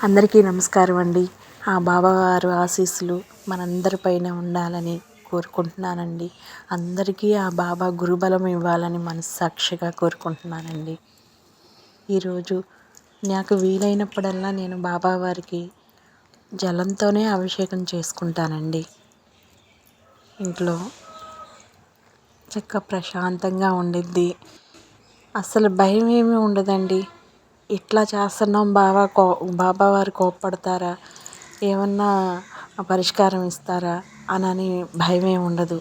అందరికీ నమస్కారం అండి. ఆ బాబావారు ఆశీస్సులు మనందరిపైన ఉండాలని కోరుకుంటున్నానండి. అందరికీ ఆ బాబా గురుబలం ఇవ్వాలని మనస్సాక్షిగా కోరుకుంటున్నానండి. ఈరోజు నాకు వీలైనప్పుడల్లా నేను బాబావారికి జలంతోనే అభిషేకం చేసుకుంటానండి. ఇంట్లో చక్కగా ప్రశాంతంగా ఉండిద్ది. అసలు భయం ఏమీ ఉండదండి. ఇట్లా చేస్తున్నాం బాబావారు కోప్పడతారా, ఏమన్నా పరిష్కారం ఇస్తారా అని భయమే ఉండదు.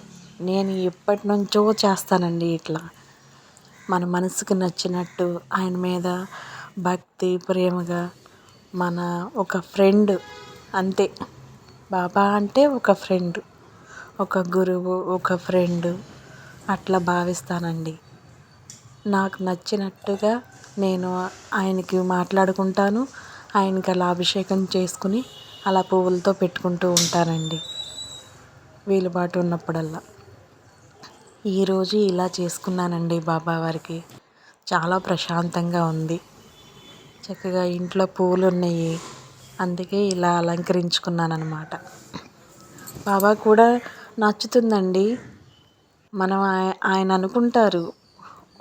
నేను ఎప్పటి నుంచో చేస్తానండి ఇట్లా. మన మనసుకు నచ్చినట్టు ఆయన మీద భక్తి ప్రేమగా మన ఒక ఫ్రెండ్ అంతే. బాబా అంటే ఒక ఫ్రెండ్, ఒక గురువు, ఒక ఫ్రెండ్ అట్లా భావిస్తానండి. నాకు నచ్చినట్టుగా నేను ఆయనకి మాట్లాడుకుంటాను. ఆయనకి అలా అభిషేకం చేసుకుని అలా పువ్వులతో పెట్టుకుంటూ ఉంటానండి వీలుబాటు ఉన్నప్పుడల్లా. ఈరోజు ఇలా చేసుకున్నానండి బాబావారికి. చాలా ప్రశాంతంగా ఉంది. చక్కగా ఇంట్లో పువ్వులు ఉన్నాయి, అందుకే ఇలా అలంకరించుకున్నాను అన్నమాట. బాబా కూడా నచ్చుతుందండి. మనం ఆయన అనుకుంటారు,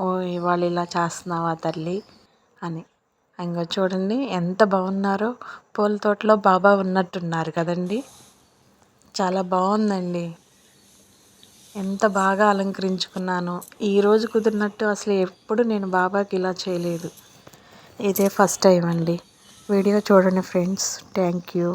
ఓ ఇవాళ ఇలా చేస్తున్నావా తల్లి అని. ఇంకో చూడండి ఎంత బాగున్నారో, పూల తోటలో బాబా ఉన్నట్టున్నారు కదండి. చాలా బాగుందండి. ఎంత బాగా అలంకరించుకున్నానో. ఈరోజు కుదిరినట్టు అసలు ఎప్పుడు నేను బాబాకి ఇలా చేయలేదు. ఇదే ఫస్ట్ టైం అండి. వీడియో చూడండి ఫ్రెండ్స్. Thank you.